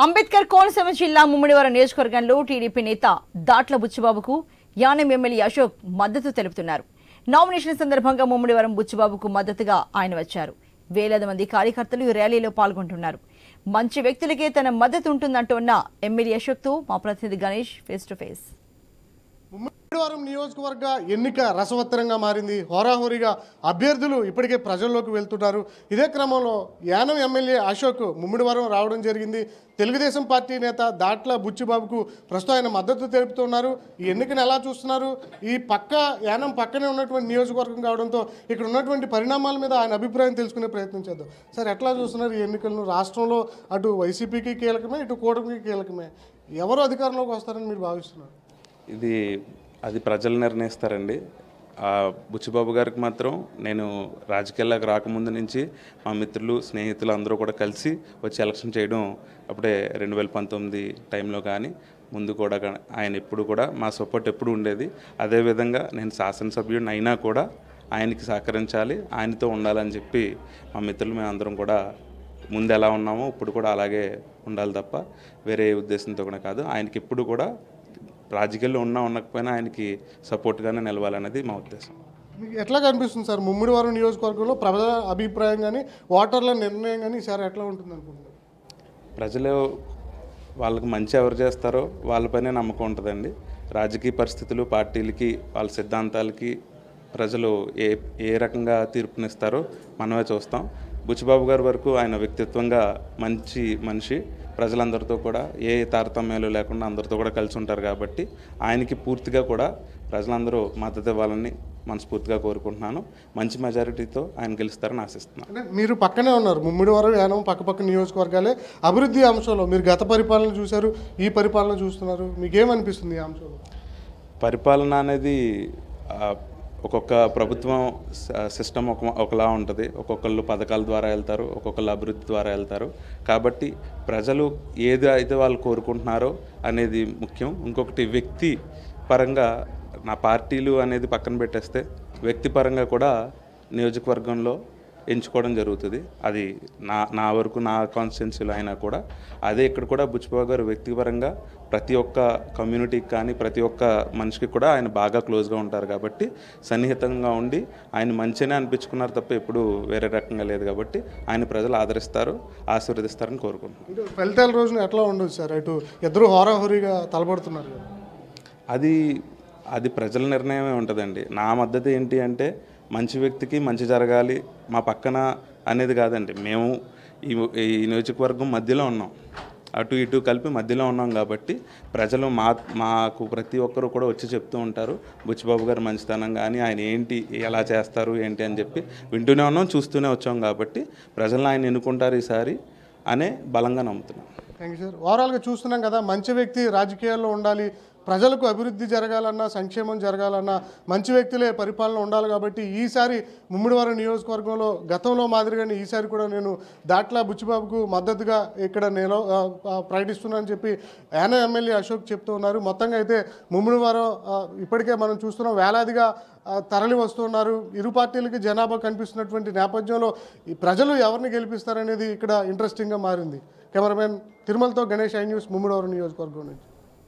అంబేద్కర్ కోనసీమ జిల్లా ముమ్మిడివరం నియోజకవర్గంలో టీడీపీ నేత దాట్ల బుచ్చిబాబుకు యానం ఎమ్మెల్యే అశోక్ మద్దతు తెలుపుతున్నారు. నామినేషన్ సందర్భంగా ముమ్మిడివరం బుచ్చిబాబుకు మద్దతుగా ఆయన వచ్చారు. వేలాది మంది కార్యకర్తలు ఈ ర్యాలీలో పాల్గొంటున్నారు. మంచి వ్యక్తులకే తన మద్దతు ఉంటుందంటున్న ఎమ్మెల్యే అశోక్తో మా ప్రతినిధి Ganesh face to face. Mummidivaram నియోజకవర్గ ఎన్నిక రసవత్తరంగా మారింది. హోరాహోరీగా అభ్యర్థులు ఇప్పటికే ప్రజల్లోకి వెళ్తున్నారు. ఇదే క్రమంలో యానం ఎమ్మెల్యే అశోక్ ముమ్మిడివరం రావడం జరిగింది. తెలుగుదేశం పార్టీ నేత దాట్ల బుచ్చిబాబుకు ప్రస్తుతం ఆయన మద్దతు తెలుపుతున్నారు. ఈ ఎన్నికను ఎలా చూస్తున్నారు? ఈ యానం పక్కనే ఉన్నటువంటి నియోజకవర్గం కావడంతో ఇక్కడ ఉన్నటువంటి పరిణామాల మీద ఆయన అభిప్రాయం తెలుసుకునే ప్రయత్నం చేద్దాం. సార్, ఎట్లా చూస్తున్నారు ఈ ఎన్నికలను? రాష్ట్రంలో అటు వైసీపీకి కీలకమే, ఇటు కూటమికి కీలకమే. ఎవరు అధికారంలోకి వస్తారని మీరు భావిస్తున్నారు? అది ప్రజలు నిర్ణయిస్తారండి. బుచ్చిబాబు గారికి మాత్రం నేను రాజకీయాల్లోకి రాకముందు నుంచి మా మిత్రులు స్నేహితులు అందరూ కూడా కలిసి వచ్చి ఎలక్షన్ చేయడం అప్పుడే 2019 టైంలో కానీ ముందు కూడా ఆయన ఎప్పుడు కూడా మా సపోర్ట్ ఎప్పుడు ఉండేది. అదేవిధంగా నేను శాసనసభ్యుడిని అయినా కూడా ఆయనకి సహకరించాలి, ఆయనతో ఉండాలని చెప్పి మా మిత్రులు మేమందరం కూడా ముందు ఎలా ఉన్నామో ఇప్పుడు కూడా అలాగే ఉండాలి తప్ప వేరే ఉద్దేశంతో కూడా కాదు. ఆయనకి ఎప్పుడు కూడా రాజకీయాల్లో ఉండకపోయినా ఆయనకి సపోర్ట్గానే నిలవాలనేది మా ఉద్దేశం. మీకు ఎట్లా కనిపిస్తుంది సార్ ముమ్మిడివరం నియోజకవర్గంలో ప్రజల అభిప్రాయం కానీ ఓటర్ల నిర్ణయం కానీ సార్ ఎట్లా ఉంటుంది అనుకుంటున్నారు? ప్రజలు వాళ్ళకి మంచి ఎవరు చేస్తారో వాళ్ళపైనే నమ్మకం ఉంటుందండి. రాజకీయ పరిస్థితులు, పార్టీలకి, వాళ్ళ సిద్ధాంతాలకి ప్రజలు ఏ రకంగా తీర్పునిస్తారో మనమే చూస్తాం. బుచ్చిబాబు గారి వరకు ఆయన వ్యక్తిత్వంగా మంచి మనిషి, ప్రజలందరితో కూడా ఏ తారతమ్యాలు లేకుండా అందరితో కూడా కలిసి ఉంటారు కాబట్టి ఆయనకి పూర్తిగా కూడా ప్రజలందరూ మద్దతు ఇవ్వాలని మనస్ఫూర్తిగా కోరుకుంటున్నాను. మంచి మెజారిటీతో ఆయన గెలుస్తారని ఆశిస్తున్నాను. అంటే మీరు పక్కనే ఉన్నారు, ముమ్మిడివరం యానం పక్క నియోజకవర్గాలే. అభివృద్ధి అంశంలో మీరు గత పరిపాలన చూశారు, ఈ పరిపాలన చూస్తున్నారు, మీకేమనిపిస్తుంది ఈ అంశంలో? పరిపాలన అనేది ఒక్కొక్క ప్రభుత్వం సిస్టమ్ ఒకలా ఉంటుంది. ఒక్కొక్కళ్ళు పథకాల ద్వారా వెళ్తారు, ఒక్కొక్కళ్ళు అభివృద్ధి ద్వారా వెళ్తారు. కాబట్టి ప్రజలు ఏది అయితే వాళ్ళు కోరుకుంటున్నారో అనేది ముఖ్యం. ఇంకొకటి వ్యక్తి పరంగా నా పార్టీలు అనేది పక్కన పెట్టేస్తే వ్యక్తిపరంగా కూడా నియోజకవర్గంలో ఎంచుకోవడం జరుగుతుంది. అది నా వరకు నా కాన్స్టిట్యున్సీలో అయినా కూడా అదే ఇక్కడ కూడా బుచ్చిబాబు గారు వ్యక్తిపరంగా ప్రతి ఒక్క కమ్యూనిటీకి కానీ ప్రతి ఒక్క మనిషికి కూడా ఆయన బాగా క్లోజ్గా ఉంటారు కాబట్టి సన్నిహితంగా ఉండి ఆయన మంచిగానే అనిపించుకున్నారు తప్ప ఎప్పుడు వేరే రకంగా లేదు. కాబట్టి ఆయన ప్రజలు ఆదరిస్తారు, ఆశీర్వదిస్తారని కోరుకుంటున్నాను. ఫలితాల రోజున ఎట్లా ఉండదు సార్? అటు ఇద్దరు హోరాహోరీగా తలపడుతున్నారు కదా. అది ప్రజల నిర్ణయమే ఉంటుందండి. నా మద్దతు ఏంటి అంటే మంచి వ్యక్తికి మంచి జరగాలి మా పక్కన అనేది కాదండి. మేము ఈ నియోజకవర్గం మధ్యలో ఉన్నాం, అటు ఇటు కలిపి మధ్యలో ఉన్నాం కాబట్టి ప్రజలు మాకు ప్రతి ఒక్కరు కూడా వచ్చి చెప్తూ ఉంటారు బుచ్చిబాబు గారు మంచితనం కానీ ఆయన ఏంటి ఎలా చేస్తారు ఏంటి అని చెప్పి వింటూనే ఉన్నాం, చూస్తూనే వచ్చాం. కాబట్టి ప్రజలను ఆయన ఎన్నుకుంటారు ఈసారి అనే బలంగా నమ్ముతున్నాం. Thank you sir. ఓవరాల్గా చూస్తున్నాం కదా, మంచి వ్యక్తి రాజకీయాల్లో ఉండాలి, ప్రజలకు అభివృద్ధి జరగాలన్నా సంక్షేమం జరగాలన్నా మంచి వ్యక్తులే పరిపాలన ఉండాలి. కాబట్టి ఈసారి ముమ్మిడివరం నియోజకవర్గంలో గతంలో మాదిరిగానే ఈసారి కూడా నేను దాట్ల బుచ్చిబాబుకు మద్దతుగా ఇక్కడ నేను ప్రకటిస్తున్నానని చెప్పి యానం ఎమ్మెల్యే అశోక్ చెప్తూ ఉన్నారు. మొత్తంగా అయితే ముమ్మిడివరం ఇప్పటికే మనం చూస్తున్నాం, వేలాదిగా తరలి వస్తున్నారు. ఇరు పార్టీలకి జనాభా కనిపిస్తున్నటువంటి నేపథ్యంలో ఈ ప్రజలు ఎవరిని గెలిపిస్తారనేది ఇక్కడ ఇంట్రెస్టింగ్గా మారింది. కెమెరామెన్ తిరుమలతో గణేష్, ఐ న్యూస్, ముమ్మిడివరం నియోజకవర్గం నుంచి.